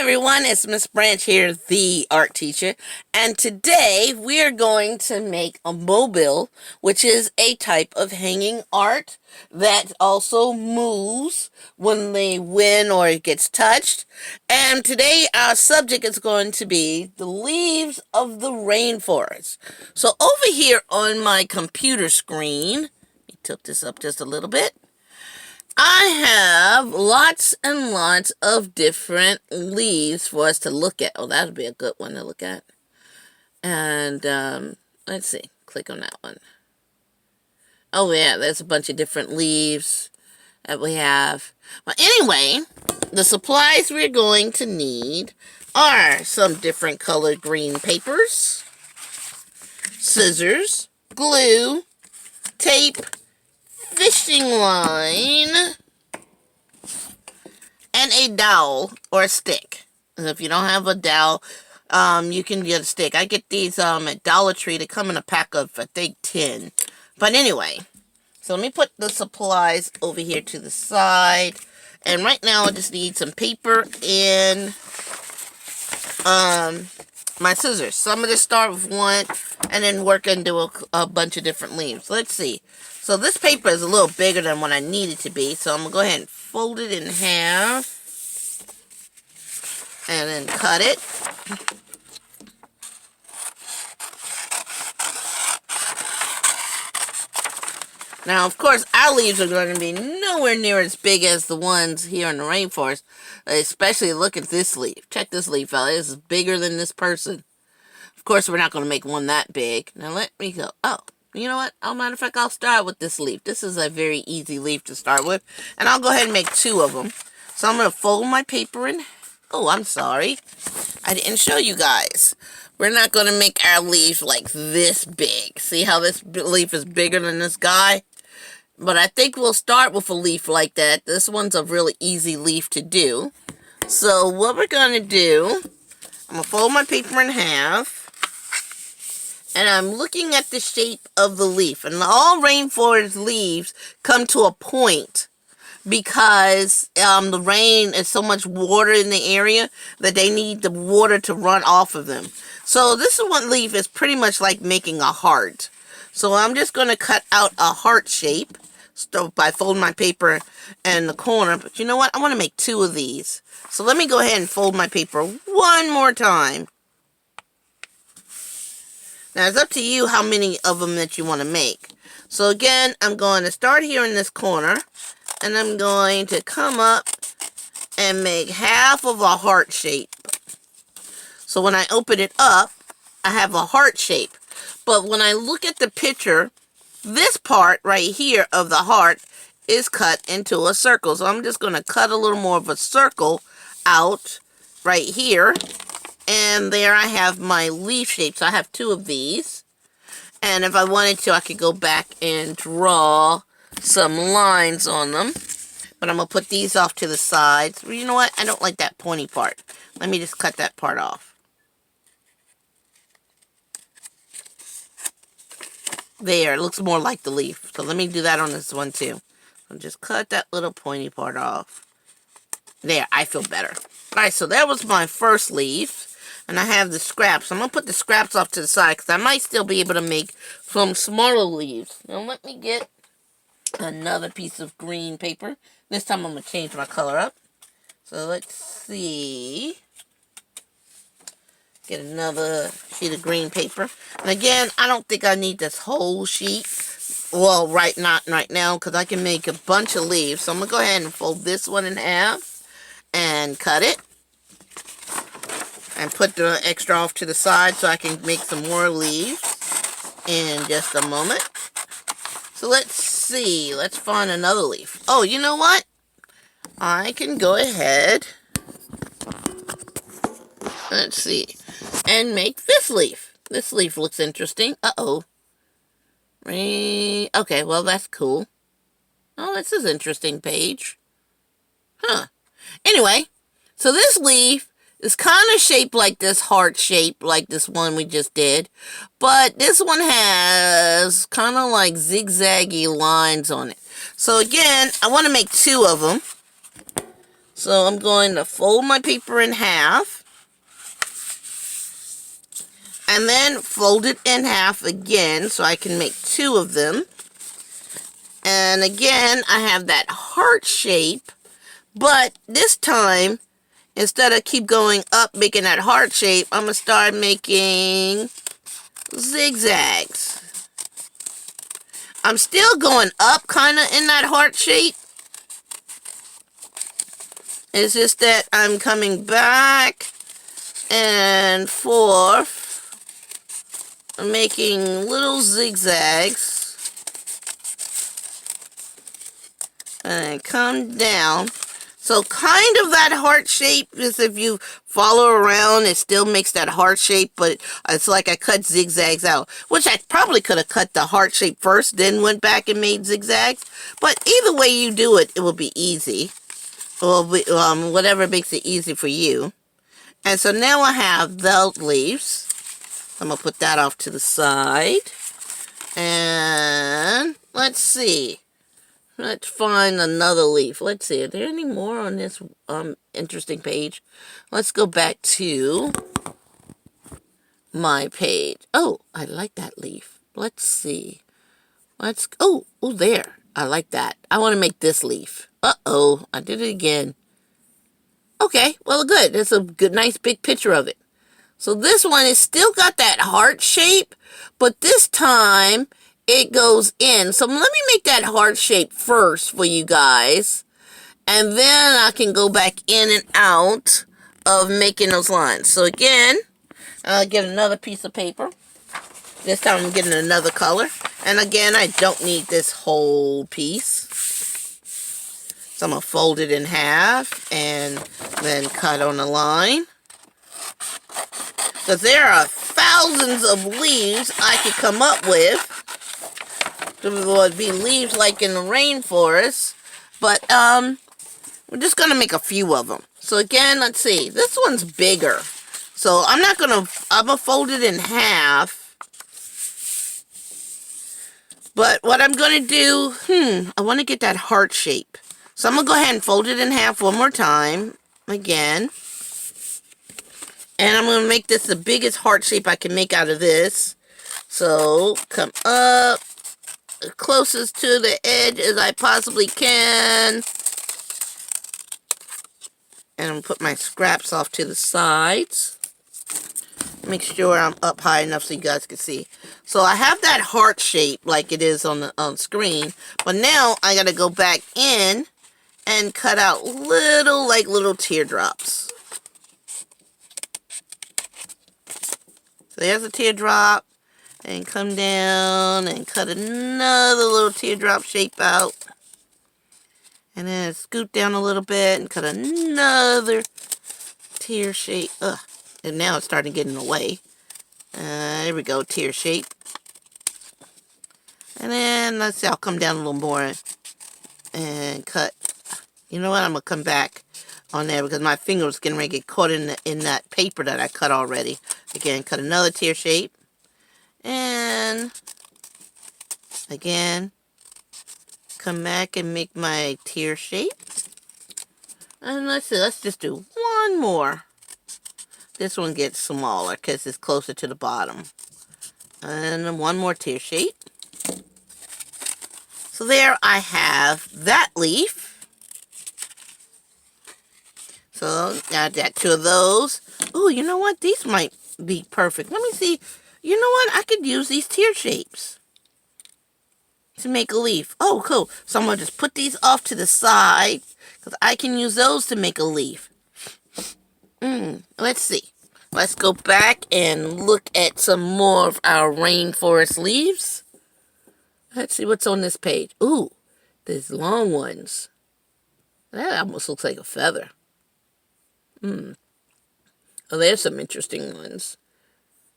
Everyone, it's Miss Branch here, the art teacher, and today we are going to make a mobile, which is a type of hanging art that also moves when they win or it gets touched. And today our subject is going to be the leaves of the rainforest. So over here on my computer screen, let me tilt this up just a little bit. I have lots and lots of different leaves for us to look at. Oh, that would be a good one to look at. And let's see. Click on that one. Oh, yeah, there's a bunch of different leaves that we have. But anyway, the supplies we're going to need are some different colored green papers, scissors, glue, tape, fishing line, and a dowel or a stick. And if you don't have a dowel, you can get a stick. I get these at Dollar Tree. They come in a pack of, I think, 10. But anyway, so let me put the supplies over here to the side. And right now I just need some paper and my scissors. So I'm going to start with one and then work into a bunch of different leaves. Let's see. So this paper is a little bigger than what I need it to be. So I'm going to go ahead and fold it in half. And then cut it. Now, of course, our leaves are going to be nowhere near as big as the ones here in the rainforest. Especially look at this leaf. Check this leaf out. This is bigger than this person. Of course, we're not going to make one that big. Now, let me go. Oh. You know what? As a matter of fact, I'll start with this leaf. This is a very easy leaf to start with. And I'll go ahead and make two of them. So I'm going to fold my paper in. Oh, I'm sorry. I didn't show you guys. We're not going to make our leaf like this big. See how this leaf is bigger than this guy? But I think we'll start with a leaf like that. This one's a really easy leaf to do. So what we're going to do, I'm going to fold my paper in half. And I'm looking at the shape of the leaf. And all rainforest leaves come to a point because the rain is so much water in the area that they need the water to run off of them. So this one leaf is pretty much like making a heart. So I'm just going to cut out a heart shape by folding my paper in the corner. But you know what? I want to make two of these. So let me go ahead and fold my paper one more time. Now, it's up to you how many of them that you want to make. So, again, I'm going to start here in this corner. And I'm going to come up and make half of a heart shape. So, when I open it up, I have a heart shape. But when I look at the picture, this part right here of the heart is cut into a circle. So, I'm just going to cut a little more of a circle out right here. And there I have my leaf shape. So I have two of these. And if I wanted to, I could go back and draw some lines on them. But I'm going to put these off to the sides. Well, you know what? I don't like that pointy part. Let me just cut that part off. There, it looks more like the leaf. So let me do that on this one too. I'll just cut that little pointy part off. There, I feel better. Alright, so that was my first leaf. And I have the scraps. I'm going to put the scraps off to the side because I might still be able to make some smaller leaves. Now let me get another piece of green paper. This time I'm going to change my color up. So let's see. Get another sheet of green paper. And again, I don't think I need this whole sheet. Well, not right now because I can make a bunch of leaves. So I'm going to go ahead and fold this one in half and cut it. And put the extra off to the side so I can make some more leaves in just a moment. So let's see. Let's find another leaf. Oh, you know what? I can go ahead. Let's see. And make this leaf. This leaf looks interesting. Uh-oh. Okay, well, that's cool. Oh, this is an interesting page. Huh. Anyway, so this leaf it's kind of shaped like this heart shape, like this one we just did. But this one has kind of like zigzaggy lines on it. So again, I want to make two of them. So I'm going to fold my paper in half. And then fold it in half again so I can make 2 of them. And again, I have that heart shape. But this time, instead of keep going up making that heart shape, I'm going to start making zigzags. I'm still going up kind of in that heart shape. It's just that I'm coming back and forth, making little zigzags. And come down. So kind of that heart shape is, if you follow around, it still makes that heart shape, but it's like I cut zigzags out, which I probably could have cut the heart shape first, then went back and made zigzags. But either way you do it, it will be easy. Well, whatever makes it easy for you. And so now I have the leaves. I'm going to put that off to the side. And let's see. Let's find another leaf. Let's see. Are there any more on this interesting page? Let's go back to my page. Oh, I like that leaf. Let's see. Oh, there. I like that. I want to make this leaf. Uh-oh, I did it again. Okay, well, good. That's a good, nice big picture of it. So this one is still got that heart shape, but this time it goes in. So let me make that heart shape first for you guys, and then I can go back in and out of making those lines. So again, I'll get another piece of paper. This time I'm getting another color. And again, I don't need this whole piece. So I'm going to fold it in half and then cut on a line. Because there are thousands of leaves I could come up with. There would be leaves like in the rainforest. But we're just going to make a few of them. So again, let's see. This one's bigger. So I'm going to fold it in half. But what I'm going to do, I want to get that heart shape. So I'm going to go ahead and fold it in half one more time. Again. And I'm going to make this the biggest heart shape I can make out of this. So come up as closest to the edge as I possibly can. And I'm going to put my scraps off to the sides. Make sure I'm up high enough so you guys can see. So I have that heart shape like it is on the screen. But now I got to go back in and cut out little teardrops. So there's a teardrop. And come down and cut another little teardrop shape out. And then scoot down a little bit and cut another tear shape. And now it's starting to get in the way. There we go, tear shape. And then, let's see, I'll come down a little more and cut. You know what, I'm going to come back on there because my finger was getting ready to get caught in that paper that I cut already. Again, cut another tear shape. And, again, come back and make my tear shape. And let's see, let's just do one more. This one gets smaller because it's closer to the bottom. And then one more tear shape. So there I have that leaf. So I got 2 of those. Oh, you know what? These might be perfect. Let me see. You know what? I could use these tear shapes to make a leaf. Oh, cool. So I'm going to just put these off to the side because I can use those to make a leaf. Let's see. Let's go back and look at some more of our rainforest leaves. Let's see what's on this page. Ooh, there's long ones. That almost looks like a feather. Oh, there's some interesting ones.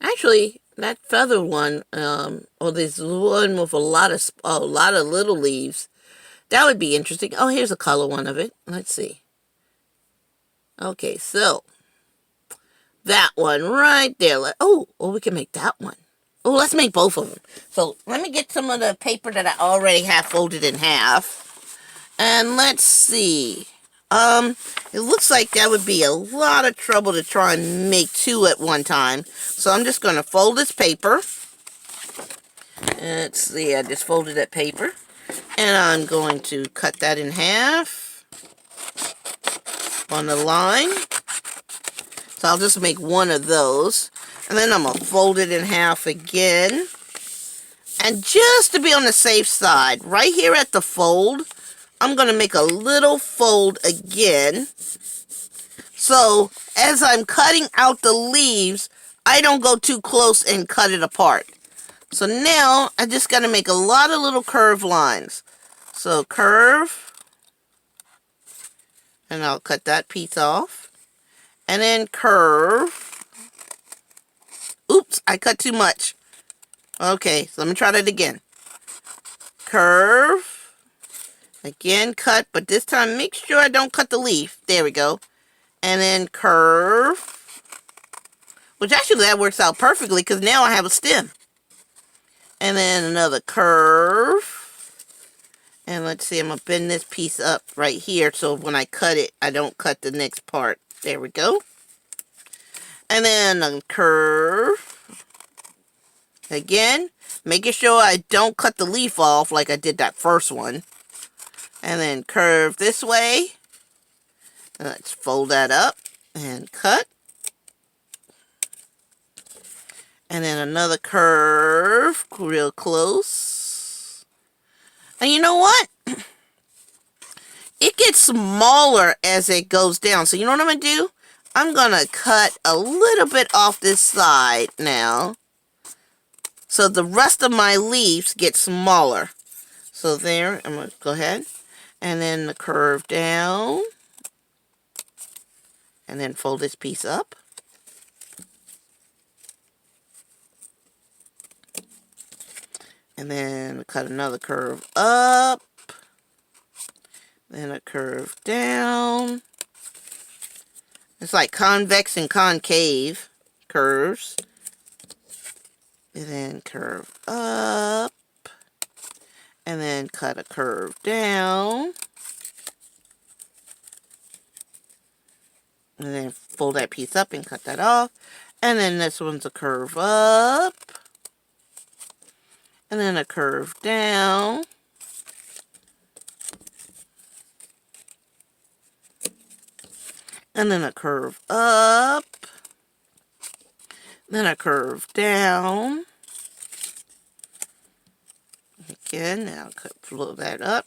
Actually, that feather one, or this one with a lot of little leaves, that would be interesting. Oh, here's a color one of it. Let's see. Okay, so that one right there. Oh, we can make that one. Oh, let's make both of them. So let me get some of the paper that I already have folded in half. And let's see. It looks like that would be a lot of trouble to try and make two at one time. So I'm just going to fold this paper. Let's see, I just folded that paper. And I'm going to cut that in half on the line. So I'll just make one of those. And then I'm going to fold it in half again. And just to be on the safe side, right here at the fold, I'm going to make a little fold again. So as I'm cutting out the leaves, I don't go too close and cut it apart. So now I just got to make a lot of little curved lines. So curve. And I'll cut that piece off. And then curve. Oops, I cut too much. Okay, so let me try that again. Curve. Again, cut, but this time make sure I don't cut the leaf. There we go. And then curve. Which actually that works out perfectly because now I have a stem. And then another curve. And let's see, I'm going to bend this piece up right here so when I cut it, I don't cut the next part. There we go. And then a curve. Again, making sure I don't cut the leaf off like I did that first one. And then curve this way. And let's fold that up and cut. And then another curve, real close. And you know what? It gets smaller as it goes down. So you know what I'm going to do? I'm going to cut a little bit off this side now. So the rest of my leaves get smaller. So there, I'm going to go ahead. And then the curve down. And then fold this piece up. And then cut another curve up. Then a curve down. It's like convex and concave curves. And then curve up. And then cut a curve down. And then fold that piece up and cut that off. And then this one's a curve up. And then a curve down. And then a curve up. Then a curve down. Again, now flow that up.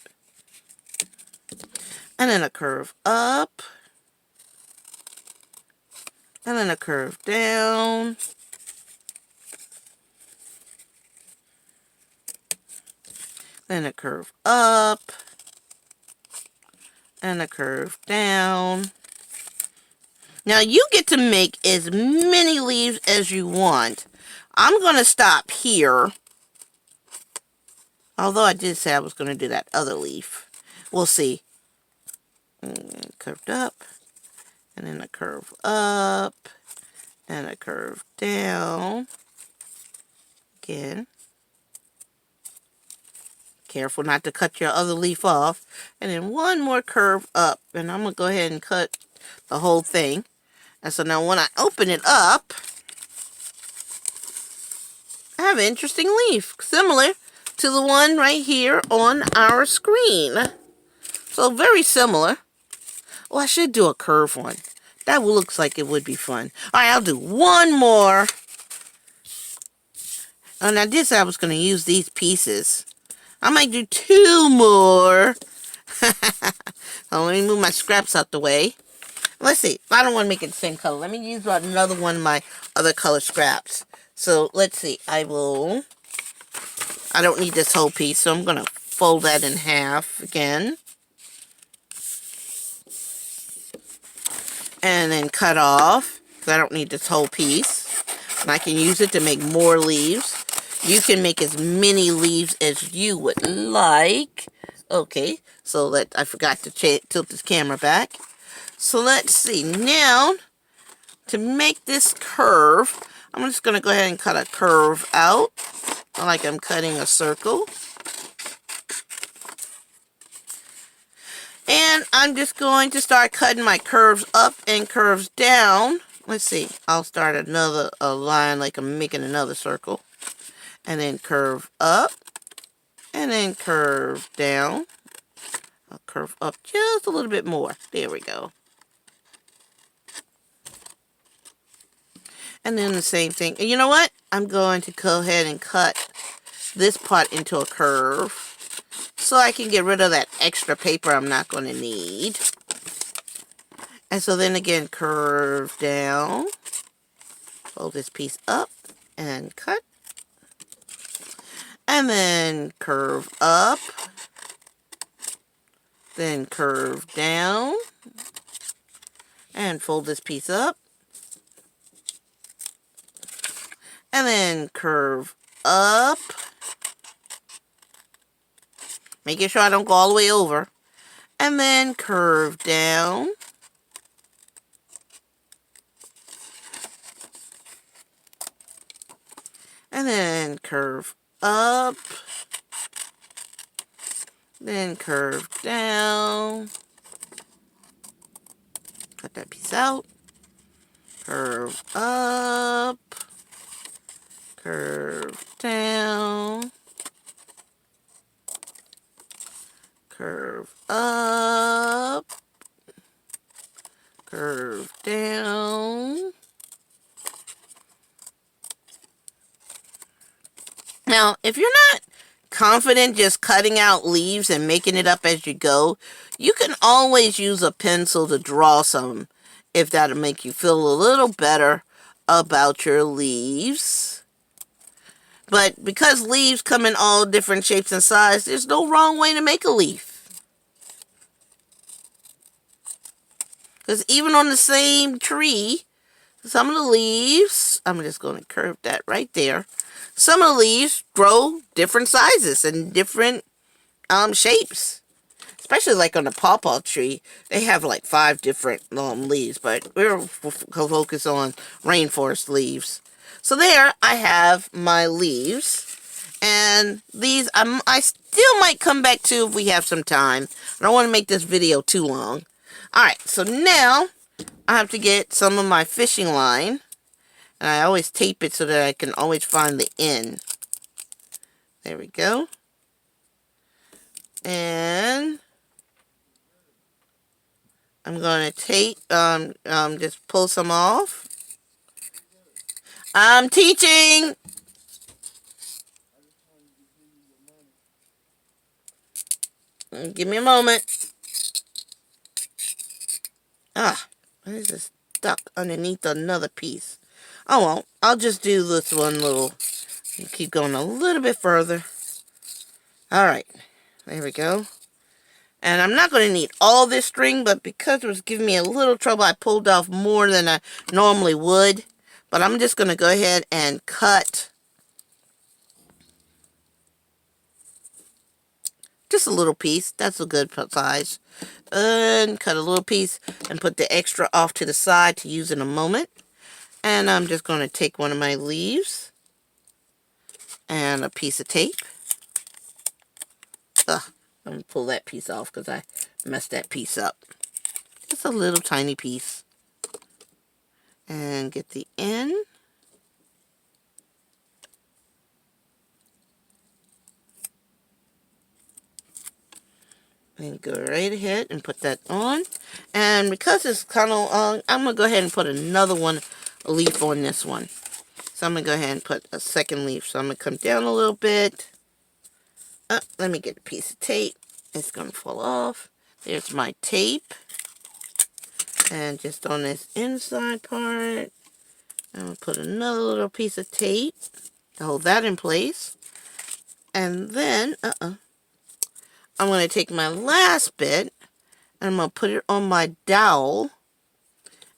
And then a curve up. And then a curve down. Then a curve up. And a curve down. Now you get to make as many leaves as you want. I'm going to stop here. Although I did say I was going to do that other leaf. We'll see. Curved up. And then a curve up. And a curve down. Again. Careful not to cut your other leaf off. And then one more curve up. And I'm going to go ahead and cut the whole thing. And so now when I open it up, I have an interesting leaf. Similar to the one right here on our screen. So very similar. Oh, I should do a curved one. That looks like it would be fun. Alright, I'll do one more. Oh, now this I was going to use these pieces. I might do two more. So let me move my scraps out the way. Let's see. I don't want to make it the same color. Let me use another one of my other color scraps. So let's see. I don't need this whole piece, so I'm going to fold that in half again. And then cut off, because I don't need this whole piece. And I can use it to make more leaves. You can make as many leaves as you would like. Okay, so I forgot to tilt this camera back. So let's see. Now, to make this curve, I'm just going to go ahead and cut a curve out. Like I'm cutting a circle. And I'm just going to start cutting my curves up and curves down. Let's see. I'll start another line like I'm making another circle. And then curve up. And then curve down. I'll curve up just a little bit more. There we go. And then the same thing. And you know what? I'm going to go ahead and cut this part into a curve so I can get rid of that extra paper I'm not going to need. And so then again, curve down. Fold this piece up and cut. And then curve up. Then curve down. And fold this piece up. And then curve up. Making sure I don't go all the way over. And then curve down. And then curve up. Then curve down. Cut that piece out. Curve up. Curve down. Curve up. Curve down. Now, if you're not confident just cutting out leaves and making it up as you go, you can always use a pencil to draw some if that'll make you feel a little better about your leaves. But because leaves come in all different shapes and sizes, there's no wrong way to make a leaf. Because even on the same tree, some of the leaves, I'm just going to curve that right there. Some of the leaves grow different sizes and different shapes. Especially like on the pawpaw tree, they have like 5 different leaves, but we're focused on rainforest leaves. So there I have my leaves. And these I still might come back to if we have some time. I don't want to make this video too long. Alright, so now I have to get some of my fishing line. And I always tape it so that I can always find the end. There we go. And I'm going to tape, just pull some off. I'm teaching! Give me a moment. Ah, what is this stuck underneath another piece? Oh well, I'll just do this one little, keep going a little bit further. Alright, there we go. And I'm not going to need all this string, but because it was giving me a little trouble, I pulled off more than I normally would. But I'm just going to go ahead and cut just a little piece. That's a good size. And cut a little piece and put the extra off to the side to use in a moment. And I'm just going to take one of my leaves and a piece of tape. I'm going to pull that piece off because I messed that piece up. Just a little tiny piece. And get the end. And go right ahead and put that on. And because it's kind of long, I'm going to go ahead and put another leaf on this one. So I'm going to go ahead and put a second leaf. So I'm going to come down a little bit. Let me get a piece of tape. It's going to fall off. There's my tape. And just on this inside part, I'm going to put another little piece of tape to hold that in place. And then, I'm going to take my last bit and I'm going to put it on my dowel.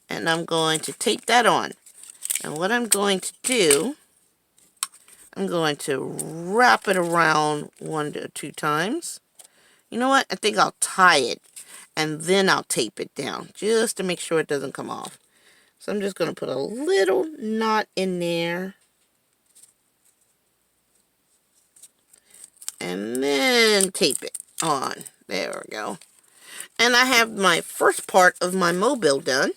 And I'm going to tape that on. And what I'm going to do, I'm going to wrap it around 1 to 2 times. You know what? I think I'll tie it. And then I'll tape it down. Just to make sure it doesn't come off. So I'm just going to put a little knot in there. And then tape it on. There we go. And I have my first part of my mobile done.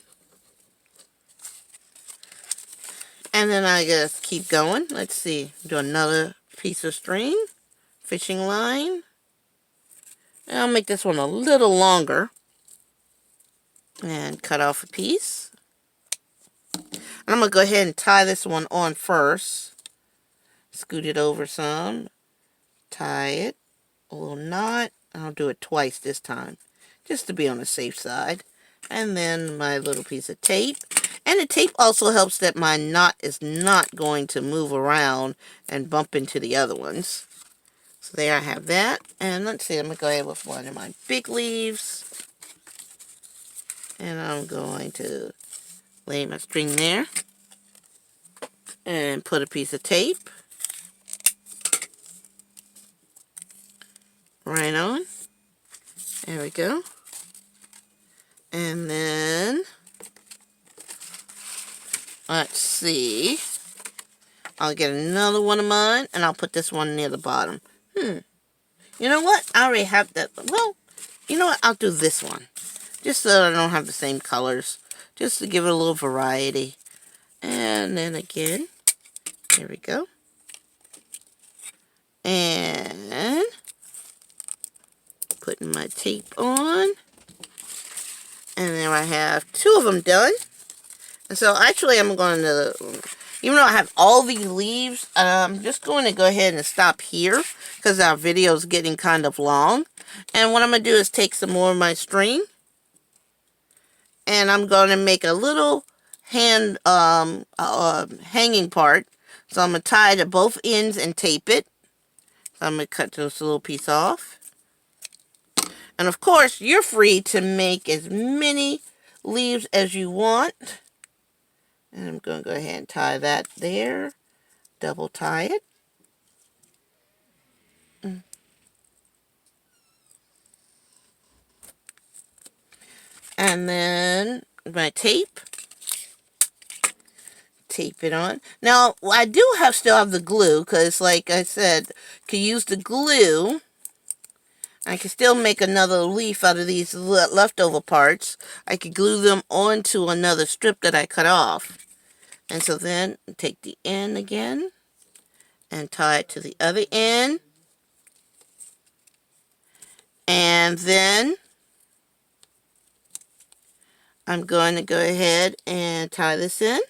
And then I just keep going. Let's see. Do another piece of string. Fishing line. And I'll make this one a little longer. And cut off a piece. And I'm going to go ahead and tie this one on first. Scoot it over some. Tie it. A little knot. I'll do it twice this time, just to be on the safe side. And then my little piece of tape. And the tape also helps that my knot is not going to move around and bump into the other ones. So there I have that. And let's see, I'm going to go ahead with one of my big leaves. And I'm going to lay my string there. And put a piece of tape. Right on. There we go. And then, let's see. I'll get another one of mine, and I'll put this one near the bottom. You know what? I already have that. Well, you know what? I'll do this one. Just so that I don't have the same colors. Just to give it a little variety. And then again, here we go. And putting my tape on. And there I have 2 of them done. And so actually I'm going to, even though I have all these leaves, I'm just going to go ahead and stop here because our video is getting kind of long. And what I'm going to do is take some more of my string. And I'm going to make a little hand hanging part. So I'm going to tie to both ends and tape it. So I'm going to cut this little piece off. And of course, you're free to make as many leaves as you want. And I'm going to go ahead and tie that there. Double tie it. And then my tape. Tape it on. Now, I do still have the glue, because like I said, can use the glue. I can still make another leaf out of these leftover parts. I could glue them onto another strip that I cut off. And so then, take the end again, and tie it to the other end. And then, I'm going to go ahead and tie this in.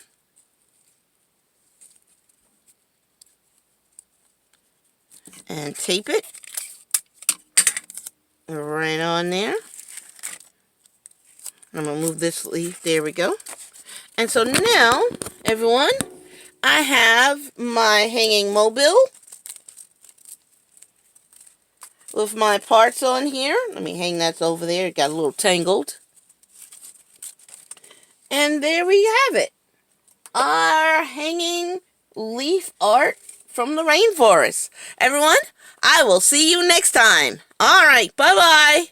And tape it right on there. I'm going to move this leaf. There we go. And so now, everyone, I have my hanging mobile with my parts on here. Let me hang that over there. It got a little tangled. And there we have it. Our hanging leaf art from the rainforest. Everyone, I will see you next time. All right, bye-bye.